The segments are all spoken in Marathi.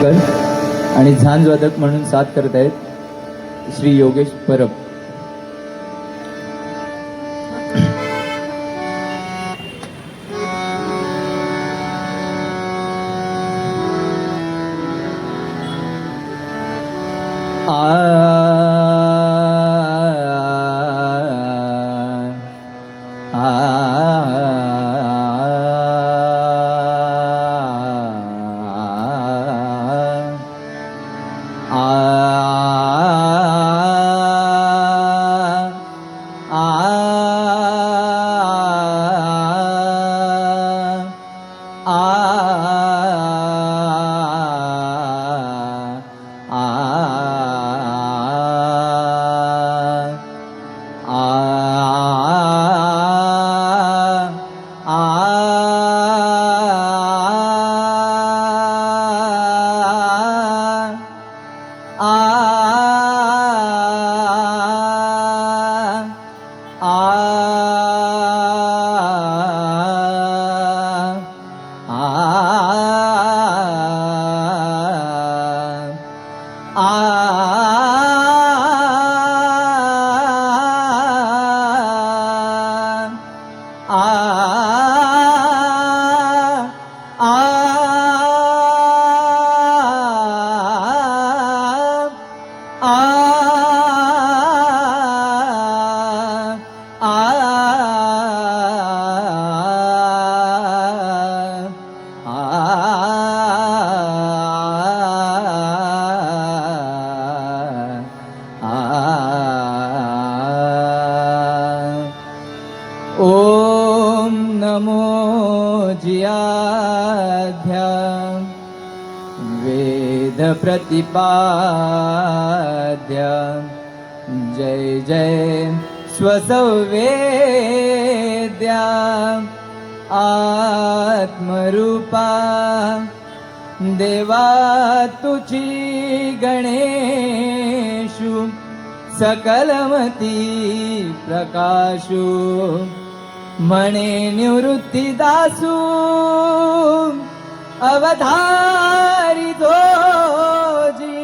आणि झांजवादक म्हणून साथ करत आहेत श्री योगेश परब. ओम नमो जियाध्या वेद प्रतिपाद्य जय जय स्वसंवेद्या आत्मरूपा देवा तुझी गणेशु सकलमती प्रकाशु मणे निवृत्ती दासू अवधारी जोजी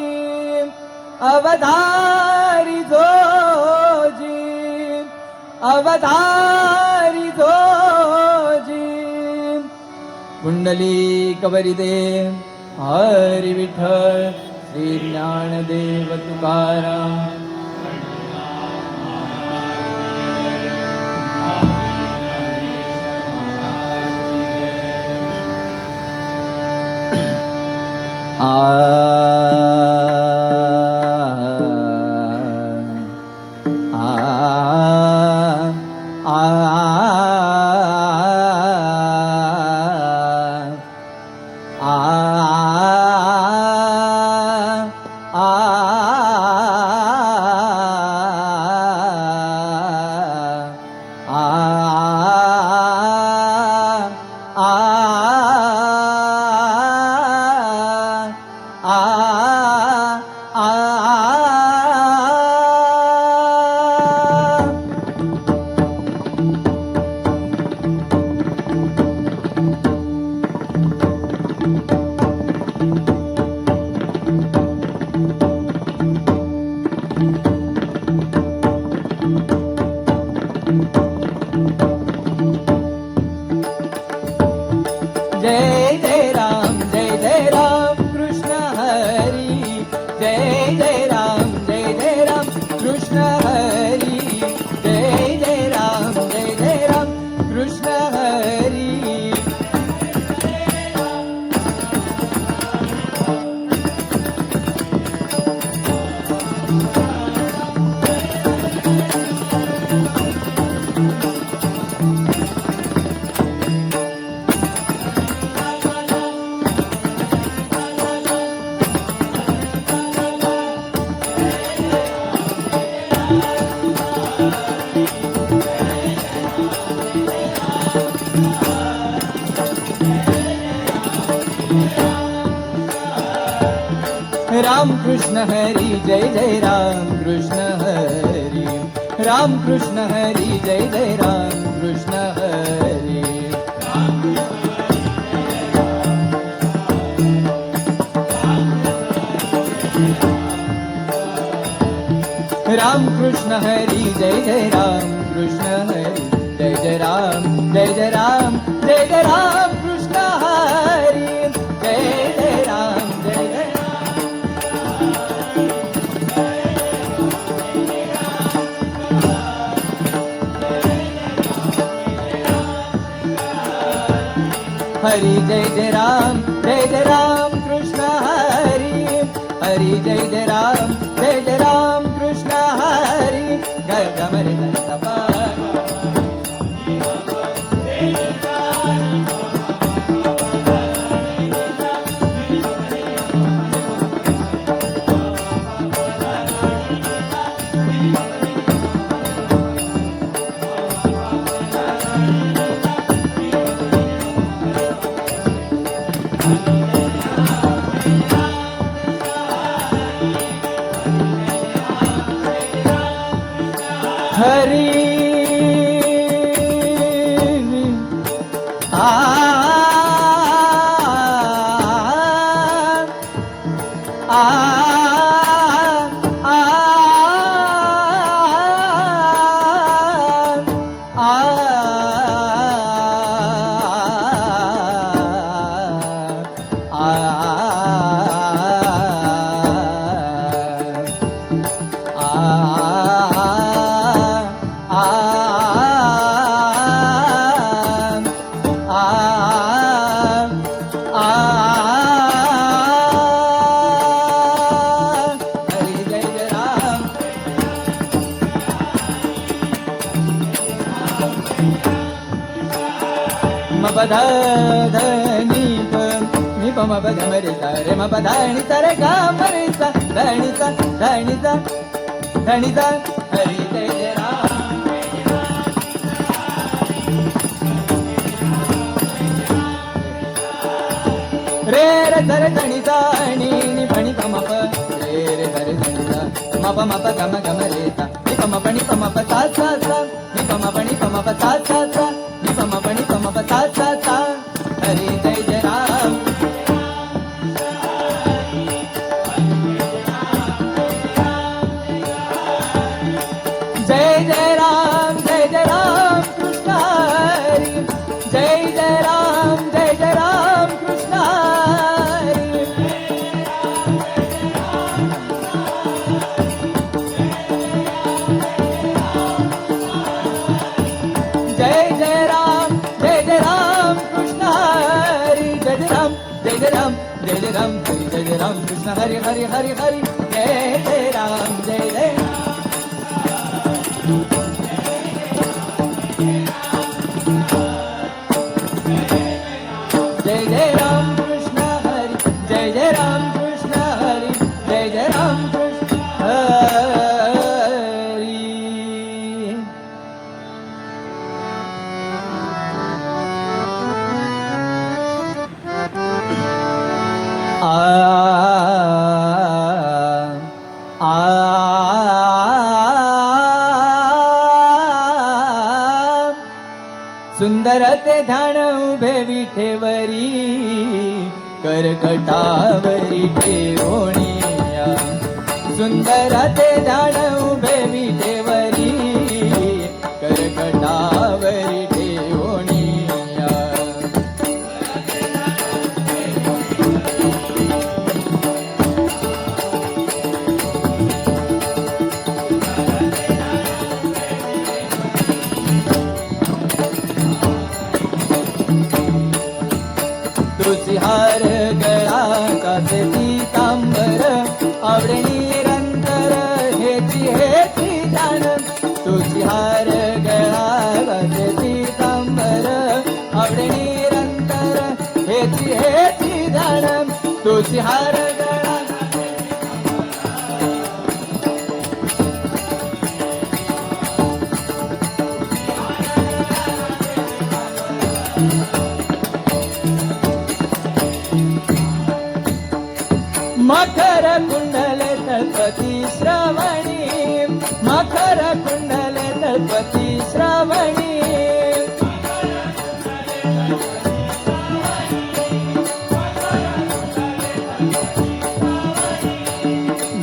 अवधारी जोजी अवधारी जोजी कुंडली कबरीदे हरी विठ्ठल श्री ज्ञानदेव तुकाराम. जय जय राम कृष्ण हरी. जय जय राम कृष्ण हरी. जय जय राम कृष्ण हरी. राम कृष्ण हरी जय जय राम कृष्ण हरी. राम कृष्ण हरी जय जय राम कृष्ण हरी. राम राम कृष्ण हरी जय जय राम कृष्ण हरी जय जय राम जय जय राम जय जय राम कृष्ण हरी जय जय राम जय जय हरी जय जय राम कृष्ण हरी हरी जय जय राम कृष्ण हरी ग ग म रे ध नि सा पा हरी आ आ म ध ध नि प नि प म प ध म रे सा रे म प ध नि सा रे ग म रे सा ध नि सा ध नि सा ध नि सा हरी जय जय राम रे रे ध रे ध नि सा नि नि प नि प म प रे रे ध रे ध नि सा म प म प ग म ग म रे सा नि प म प नि प म प सा सा सा नि प म प नि प म प सा सा सा नि प म प नि प म प सा सा सा हरी जय जय राम जय जय राम कृष्ण हरी जय जय राम कृष्ण हरी जय जय राम कृष्ण हरी जय जय राम जय जय राम जय जय राम हरी जय जय राम कृष्ण हरी हरी हरी हरी जय जय राम जय जय जय जय राम कृष्ण हरी जय जय राम कृष्ण हरी जय जय राम कृष्ण हरी सुंदर ते ध्यान उभे विठेवरी करकटावरी ठेवणिया सुंदर ते ध्यान उभे विठेवरी करकटावरी ठेवणिया तुळशीहार गळा कासे पीतांबर आवडे निरंतर हेची जाण तुळशीहार गळा कासे पीतांबर आवडे निरंतर हेची जाण तुळशीहार गळा मकर कुंडले तळपती श्रावणी मकर कुंडले तळपती श्रावणी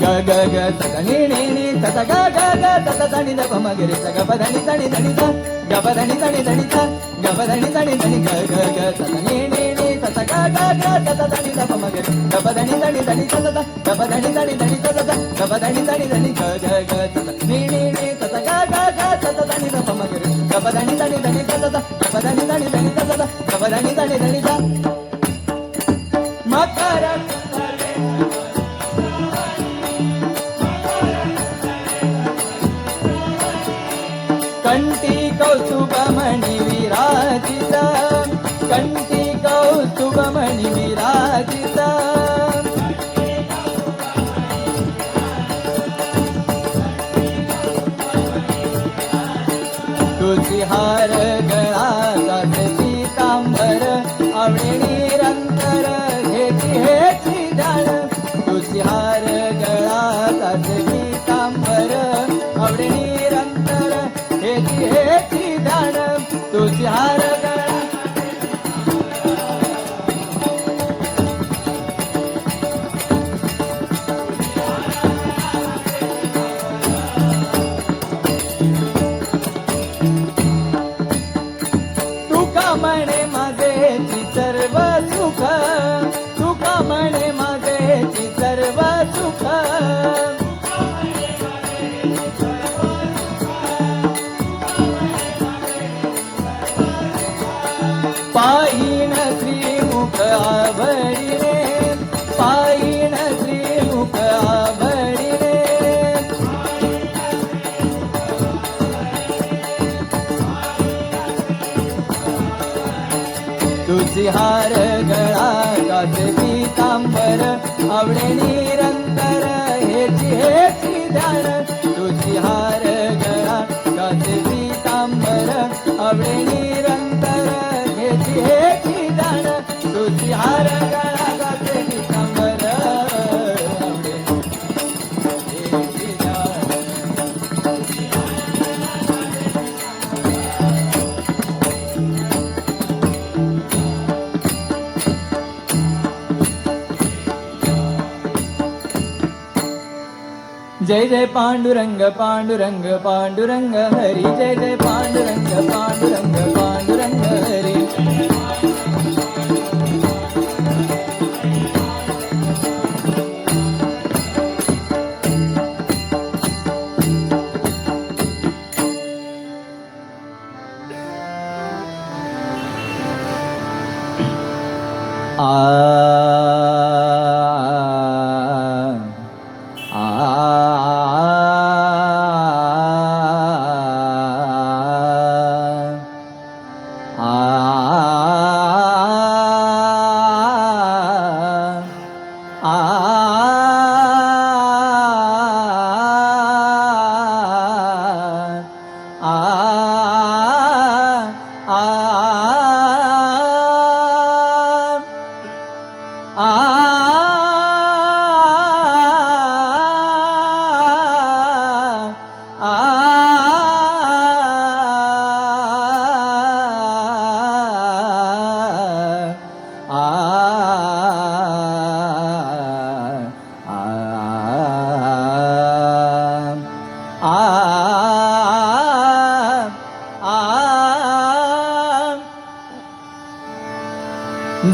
ग ग ग ग नि नि नि सा गा गा गा सा सा धनी द प म ग रे सा ग प धनी धनी धनी सा ग प धनी धनी धनी सा ग प धनी धनी धनी ग ग ग सा सा नी सा सा गा गा गा सा सा धनी द प म ग रे ग प धनी धनी धनी सा सा ग प धनी धनी धनी सा सा ग प धनी धनी धनी ग ग ग सा सा नी सा सा गा गा गा सा सा धनी द प म ग रे ग प धनी धनी धनी सा सा ग प धनी धनी धनी सा सा ग प धनी धनी धनी सा मकर कंठी कौस्तुभमणि विराजित कंठी कौस्तुभमणि विराजित तुलसी हार गळा गाते पीतांबर आवडे निरंतर हेची हेची जाण तुलसी हार गळा गाते पीतांबर आवडे निरंतर हेची हेची जाण तुलसी हार गळा म्हणे माझेची सर्व सुख तुका म्हणे माझेची सर्व सुख पायीन श्रीमुख आवडी रे पायीन श्रीमुख आवडी रे तुझी हार गळा गाते पीतांबर आवडे निरंतर हेची हेची ध्यान तुझी हार गळा गाते पीतांबर आवडे निरंतर हेची हेची ध्यान तुझी हार गळा गाते पीतांबर आवडे हेची ध्यान जय जय पांडुरंग पांडुरंग पांडुरंग हरी जय जय पांडुरंग पांडुरंग पांडुरंग हरी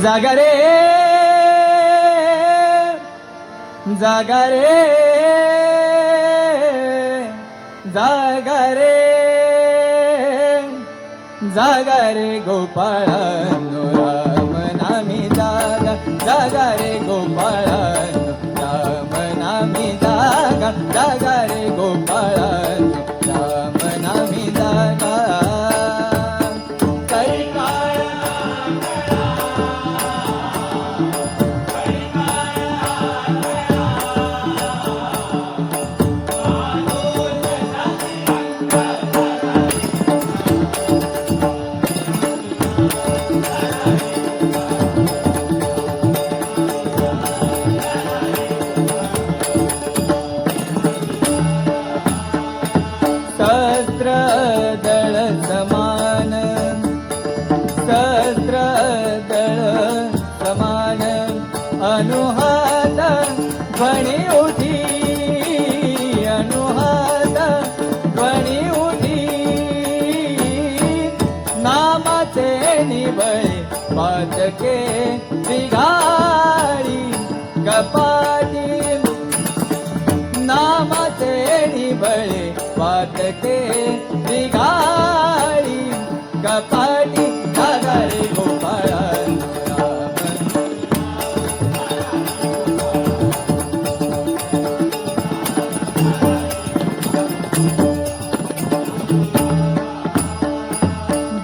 जागा रे जागा रे जागा रे जागा रे गोपाळांनो राम नामी जागा जागा रे गोपाळांनो राम नामी जागा जागा रे गोपाळांनो राम नामी जागा सहस्र वादके बिघाडी कपाटी नामाचे निबळे वादके बिघाडी कपाटी दादारे गोपाळा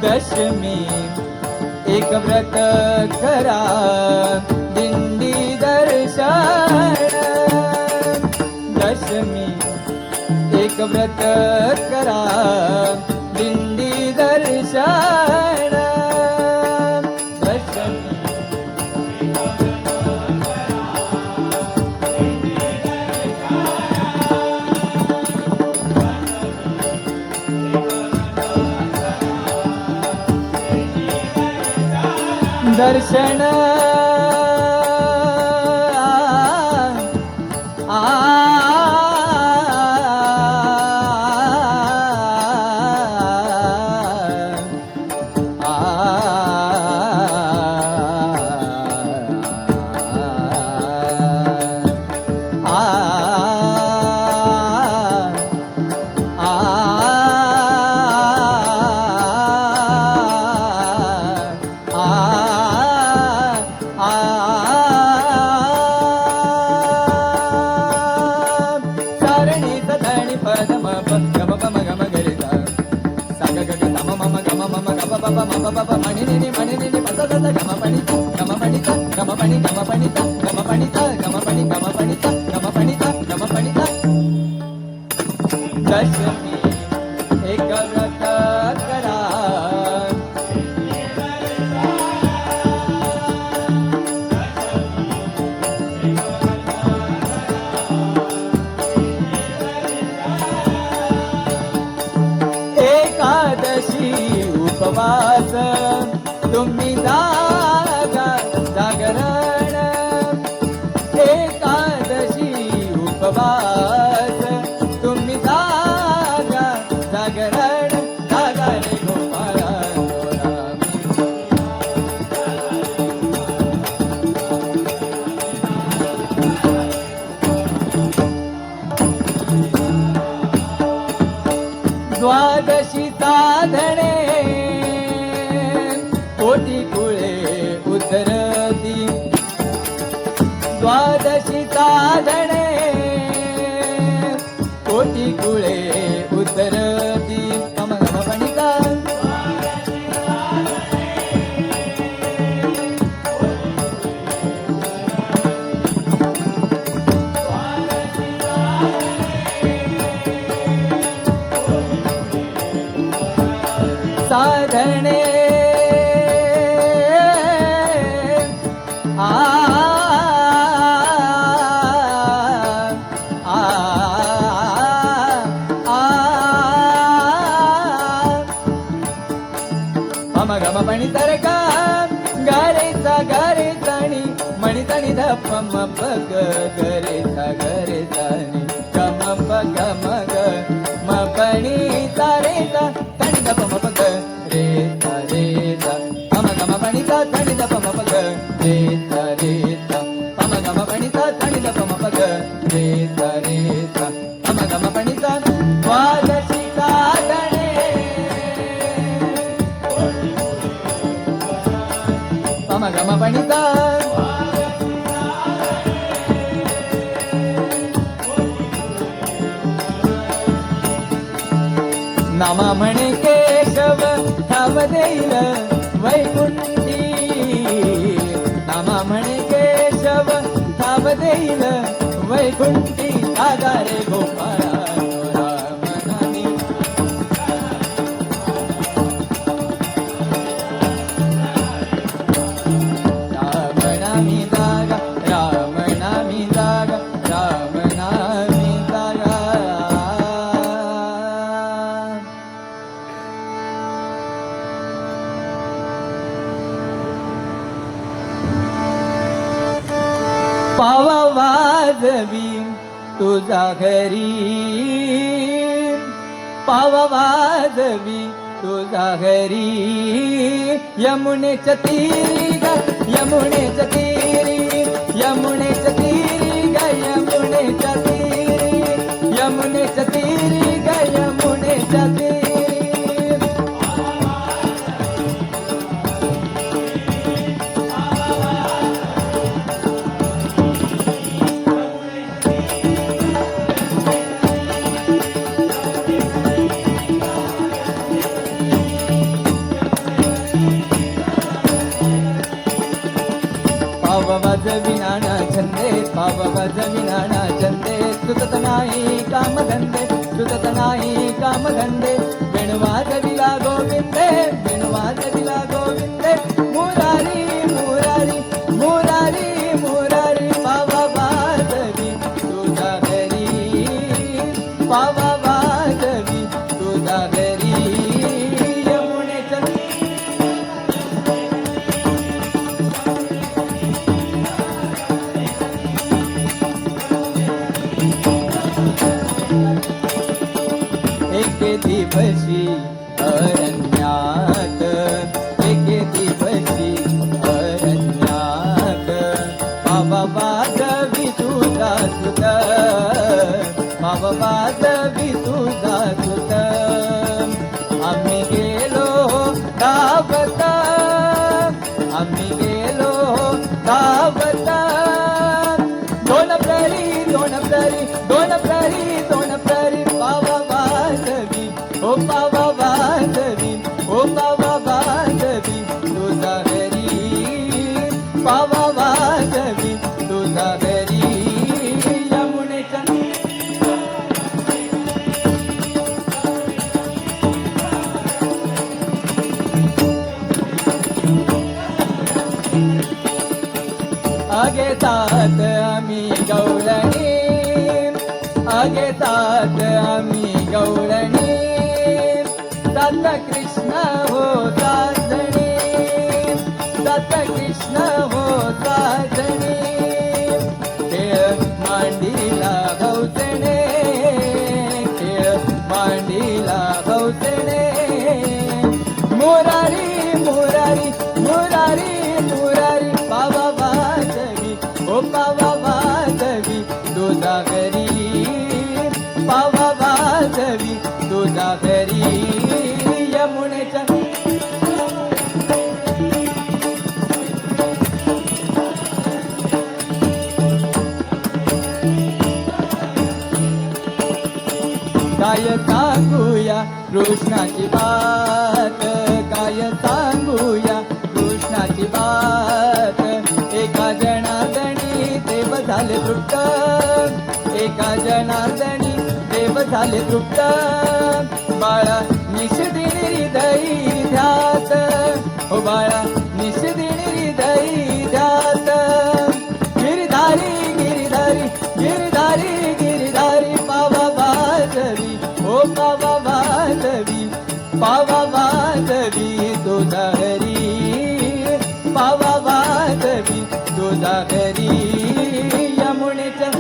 दशमी एक व्रत करा दिंडी दर्शन दशमी एक व्रत करा दिंडी दर्शन दशमी दर्शन दशमी एक व्रत करा एकादशी उपवास तुम्ही जागा जागरण एकादशी उपवास तुम्ही जागा जागरण दादा रे गोपाळा द्वादशी साधने कोटी कुळे उतरती द्वादशी साधने कोटी कुळे उतरती गम गम पणिका साधने गम पणि तरका गारे सा गारे साणी मणि तणि धप म प ग गरे सा नी गम प गम ग म पणि तारे सा तणि धप म प ग रे सा गम गम पणि सा तणि धप म प ग रे सा गम गम पणि सा तणि धप म प ग रे सा गम गम पणि सा द्वादशी साधने गम पणिता नामा म्हणे केशव ठाव देईल वैकुंठी नामा म्हणे केशव ठाव देईल वैकुंठी दादा रे गोपाळा पावा वाजवी तुझा घरी पावा वाजवी तुझा घरी यमुनेच्या तीरी ग यमुनेच्या तीरी यमुनेच्या तीरी ग यमुनेच्या तीरी यमुनेच्या तीरी ग यमुनेच्या तीरी पाव वाजविना छंदे पाव वाजविना छंदे सुतत नाही कामधंदे सुतत नाही कामधंदे वेण वाजविला गोविंदे वेण वाजविला गोविंदे मुरारी मुरारी मुरारी मुरारी पाव वाजवी तुझा घरी पाव वाजवी तुझा घरी यमुनेच्या एके दिवशी अरण्यात एके दिवशी अरण्यात बाबा वाजवी तुझा सुत बाबा वाजवी तुझा सुत आम्ही गेलो धावत आम्ही गेलो धावत दोन प्रहरी दोन प्रहरी दोन प्रहरी दोन प्रहरी बाबा वाजवी ओ बाबा वाजवी ओ बाबा वाजवी तुझा घरी बाबा वाजवी तुझा घरी यमुनेच्या आगे तात आम्ही गवळणी आगे तात आम्ही गवळणी सात कृष्ण हो साजणी सात कृष्ण हो साजणी खेळ मांडीला भवसणे खेळ मांडीला भवसणे मुरारी मुरारी मुरारी मुरारी बाबा वाजवी ओ बाबा वाजवी तुझा घरी बाबा वाजवी तुझा घरी यमुनेच्या काय सांगूया कृष्णाची बात काय सांगूया कृष्णाची बात एका जनार्दनी देव झाले तृप्त एका जनार्दनी देव झाले तृप्त बाळा निषदिनी हृदयी ध्यात हो बाळा निषदिनी हृदयी ध्यात गिरिधारी गिरिधारी गिरिधारी गिरिधारी पावा वाजवी ओ पावा वाजवी पावा वाजवी तुझा घरी पावा वाजवी तुझा घरी यमुनेच्या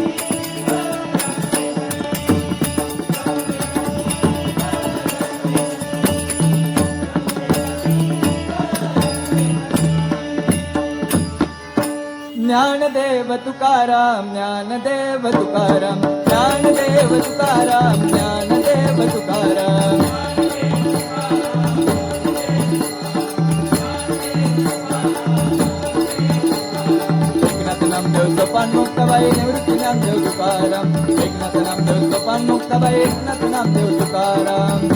ज्ञानदेव तुकाराम ज्ञानदेव तुकाराम ज्ञानदेव तुकाराम ज्ञानदेव तुकाराम एकनाथ नामदेव सोपान मुक्ताबाई निवृत्ती नामदेव तुकाराम एकनाथ नामदेव सोपान मुक्ताबाई एकनाथ नामदेव तुकाराम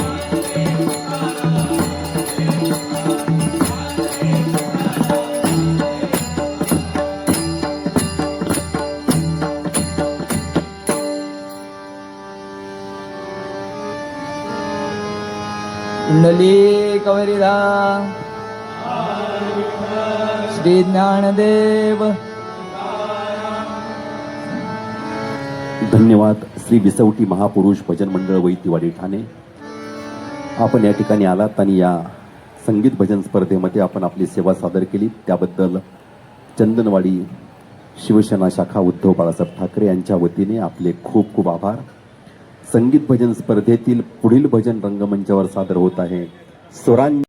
कुंडली कवरिदा श्री ज्ञानदेव. धन्यवाद श्री विसवटी महापुरुष भजन मंडळ वैतीवाडी ठाणे. आपण या ठिकाणी आलात आणि या संगीत भजन स्पर्धेमध्ये आपण आपली सेवा सादर केली त्याबद्दल चंदनवाडी शिवसेना शाखा उद्धव बाळासाहेब ठाकरे यांच्या वतीने आपले खूप खूप आभार. संगीत भजन स्पर्धेतील पुढील भजन रंगमंचावर सादर होत आहे स्वरांजली